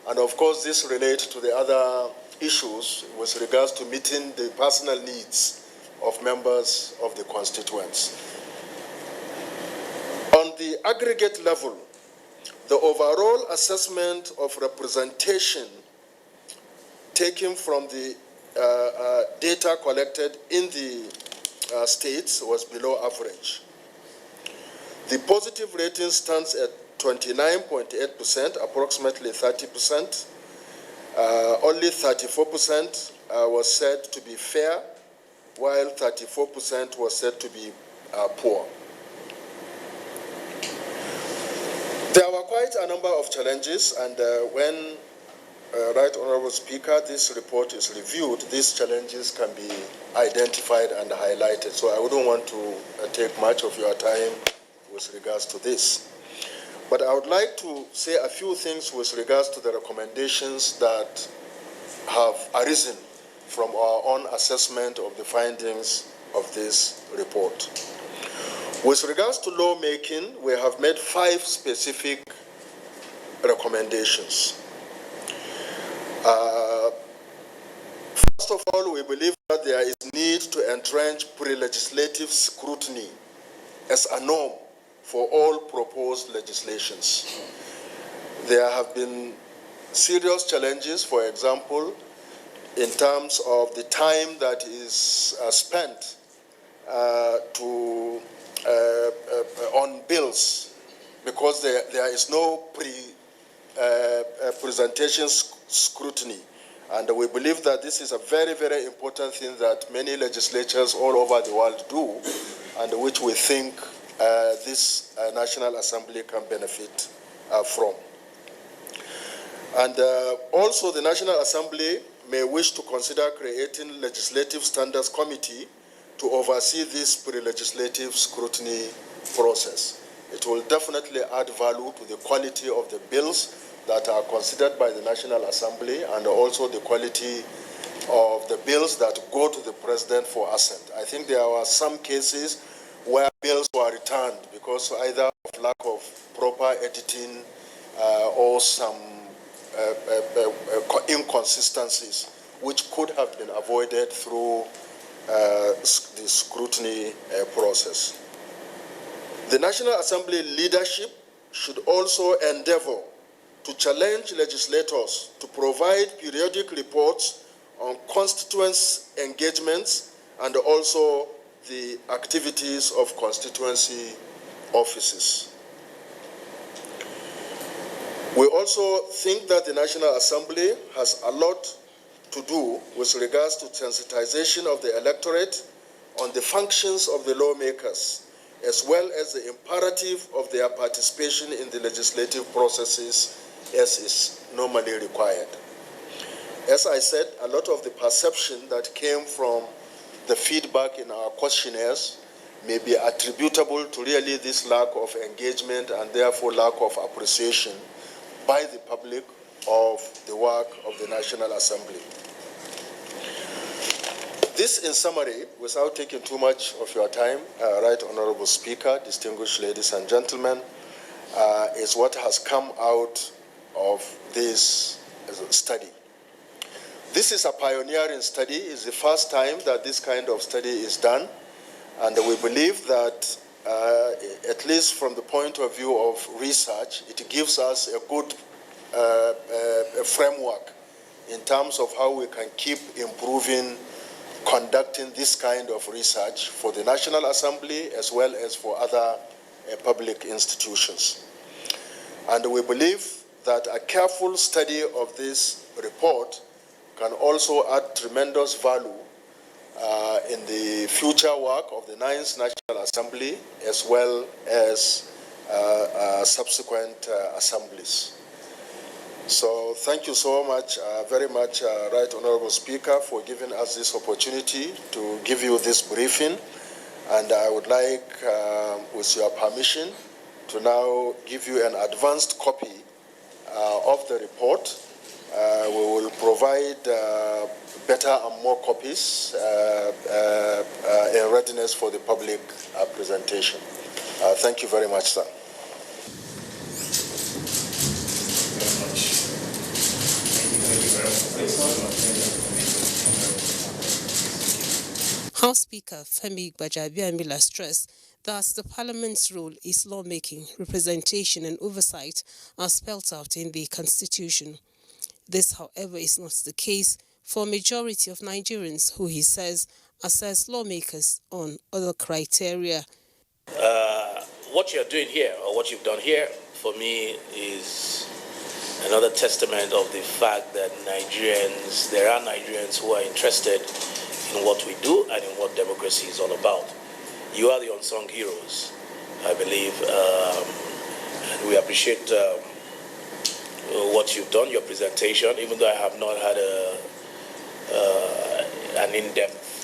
And of course, this relates to the other issues with regards to meeting the personal needs of members of the constituents. On the aggregate level, the overall assessment of representation taken from the data collected in the states was below average. The positive rating stands at 29.8%, approximately 30%. Only 34% was said to be fair, while 34% was said to be poor. There were quite a number of challenges, and when Right Honorable Speaker, this report is reviewed, these challenges can be identified and highlighted. So I wouldn't want to take much of your time with regards to this. But I would like to say a few things with regards to the recommendations that have arisen from our own assessment of the findings of this report. With regards to lawmaking, we have made 5 specific recommendations. First of all, we believe that there is need to entrench pre-legislative scrutiny as a norm for all proposed legislations. There have been serious challenges, for example, in terms of the time that is spent on bills, because there is no presentation scrutiny. And we believe that this is a very, very important thing that many legislatures all over the world do, and which we think this National Assembly can benefit from. And also the National Assembly may wish to consider creating Legislative Standards Committee to oversee this pre-legislative scrutiny process. It will definitely add value to the quality of the bills that are considered by the National Assembly, and also the quality of the bills that go to the President for assent. I think there were some cases where bills were returned because either of lack of proper editing or some inconsistencies, which could have been avoided through the scrutiny process. The National Assembly leadership should also endeavor to challenge legislators to provide periodic reports on constituents' engagements and also the activities of constituency offices. We also think that the National Assembly has a lot to do with regards to sensitization of the electorate on the functions of the lawmakers as well as the imperative of their participation in the legislative processes as is normally required. As I said, a lot of the perception that came from the feedback in our questionnaires may be attributable to really this lack of engagement and therefore lack of appreciation by the public of the work of the National Assembly. This, in summary, without taking too much of your time, Right Honorable Speaker, distinguished ladies and gentlemen, is what has come out of this study. This is a pioneering study. It's the first time that this kind of study is done, and we believe that, at least from the point of view of research, it gives us a good framework in terms of how we can keep improving conducting this kind of research for the National Assembly as well as for other public institutions. And we believe that a careful study of this report can also add tremendous value in the future work of the 9th National Assembly as well as subsequent assemblies. So thank you so much, very much, Right Honorable Speaker, for giving us this opportunity to give you this briefing. And I would like, with your permission, to now give you an advanced copy of the report. We will provide better and more copies in readiness for the public presentation. Thank you very much, sir. House Speaker Femi Gbajabiamila stressed that the Parliament's role is lawmaking, representation and oversight are spelled out in the Constitution. This, however, is not the case for a majority of Nigerians who, he says, assess lawmakers on other criteria. What you're doing here, or what you've done here, for me is another testament of the fact that there are Nigerians who are interested in what we do and in what democracy is all about. You are the unsung heroes, I believe, and we appreciate what you've done, your presentation, even though I have not had an in-depth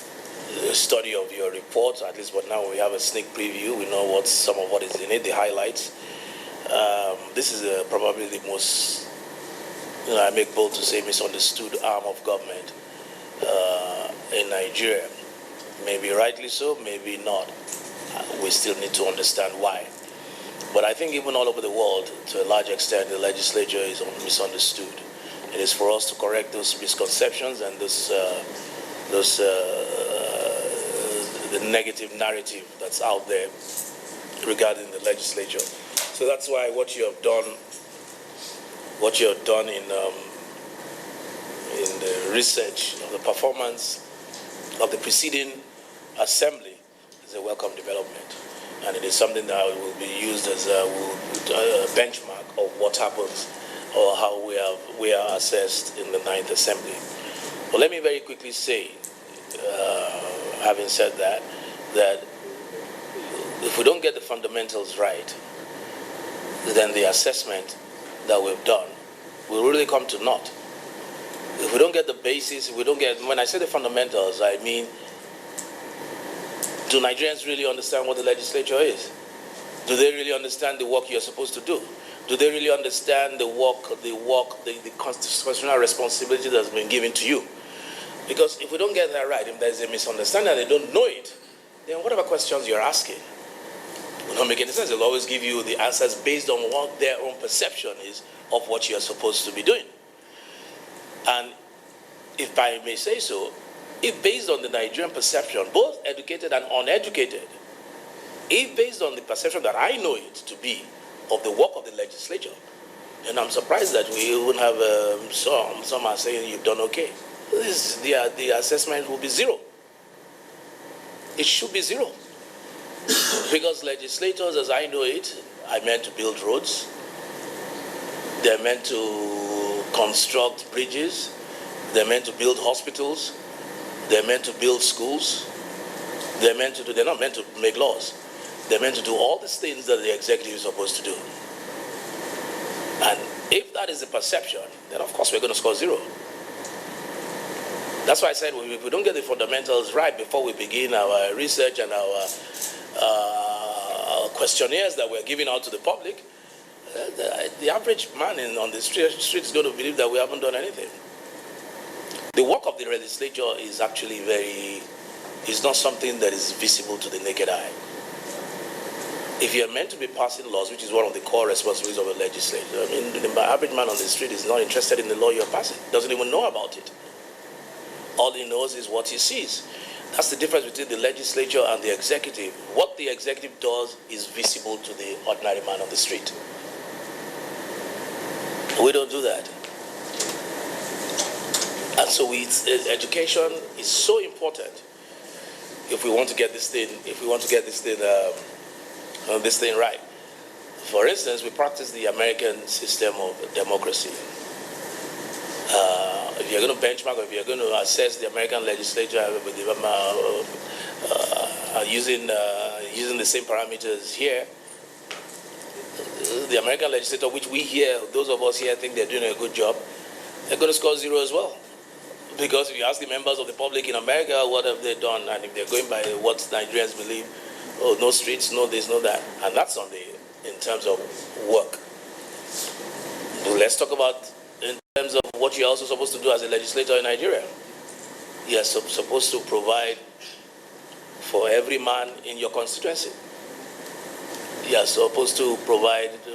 study of your report, at least, but now we have a sneak preview. We know some of what is in it, the highlights. This is probably the most, I make bold to say, misunderstood arm of government in Nigeria. Maybe rightly so, maybe not. We still need to understand why. But I think even all over the world, to a large extent, the legislature is misunderstood. It is for us to correct those misconceptions and the negative narrative that's out there regarding the legislature. So that's why what you have done in the research of the performance of the preceding assembly is a welcome development, and it is something that will be used as a benchmark of what happens or how we are assessed in the 9th Assembly. But let me very quickly say, having said that if we don't get the fundamentals right, then the assessment that we've done will really come to naught. If we don't get the basis, when I say the fundamentals, I mean, do Nigerians really understand what the legislature is? Do they really understand the work you're supposed to do? Do they really understand the constitutional responsibility that's been given to you? Because if we don't get that right, if there's a misunderstanding and they don't know it, then whatever questions you're asking will not make any sense. They'll always give you the answers based on what their own perception is of what you're supposed to be doing. And if I may say so, if based on the Nigerian perception, both educated and uneducated, if based on the perception that I know it to be of the work of the legislature, then I'm surprised that we even have some are saying you've done okay. The assessment will be zero. It should be zero. Because legislators, as I know it, are meant to build roads. They're meant to construct bridges. They're meant to build hospitals. They're meant to build schools. They're not meant to make laws. They're meant to do all these things that the executive is supposed to do. And if that is the perception, then of course we're going to score 0. That's why I said if we don't get the fundamentals right before we begin our research and our questionnaires that we're giving out to the public, the average man on the street is going to believe that we haven't done anything. The work of the legislature is actually is not something that is visible to the naked eye. If you're meant to be passing laws, which is one of the core responsibilities of a legislator, I mean, the average man on the street is not interested in the law you're passing, doesn't even know about it. All he knows is what he sees. That's the difference between the legislature and the executive. What the executive does is visible to the ordinary man on the street. We don't do that. And so education is so important if we want to get this thing, this thing right. For instance, we practice the American system of democracy. If you're going to benchmark, or if you're going to assess the American legislature with using the same parameters here, the American legislature, which we here, those of us here think they're doing a good job, they're going to score 0 as well. Because if you ask the members of the public in America, what have they done? And if they're going by what Nigerians believe, oh, no streets, no this, no that. And that's in terms of work. Let's talk about in terms of what you're also supposed to do as a legislator in Nigeria. You're supposed to provide for every man in your constituency. You're supposed to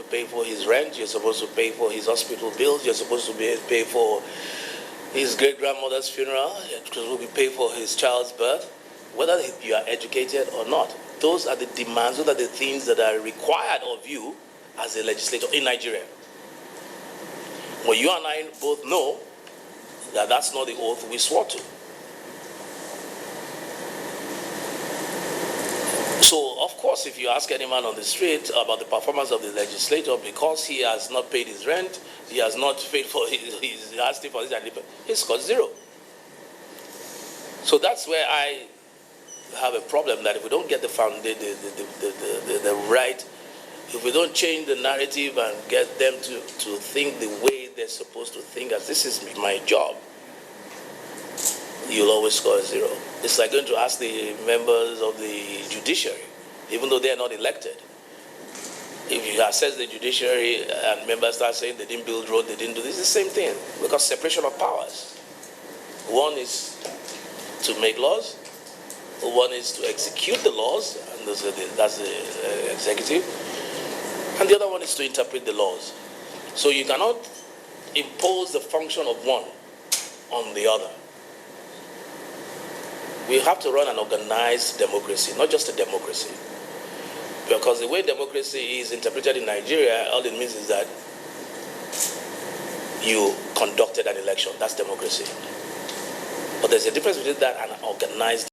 pay for his rent. You're supposed to pay for his hospital bills. You're supposed to pay for his great-grandmother's funeral. You're supposed to pay for his child's birth. Whether you are educated or not, those are the demands, those are the things that are required of you as a legislator in Nigeria. Well, you and I both know that that's not the oath we swore to. So, of course, if you ask any man on the street about the performance of the legislator, because he has not paid his rent, he has not paid for his asking for this and that, he scored 0. So that's where I have a problem, that if we don't get the right, if we don't change the narrative and get them to think the way they're supposed to think, as this is my job, you'll always score 0. It's like going to ask the members of the judiciary, even though they are not elected. If you assess the judiciary and members start saying they didn't build road, they didn't do this, it's the same thing, because separation of powers. One is to make laws, one is to execute the laws, and that's the executive, and the other one is to interpret the laws. So you cannot impose the function of one on the other. We have to run an organized democracy, not just a democracy. Because the way democracy is interpreted in Nigeria, all it means is that you conducted an election. That's democracy. But there's a difference between that and an organized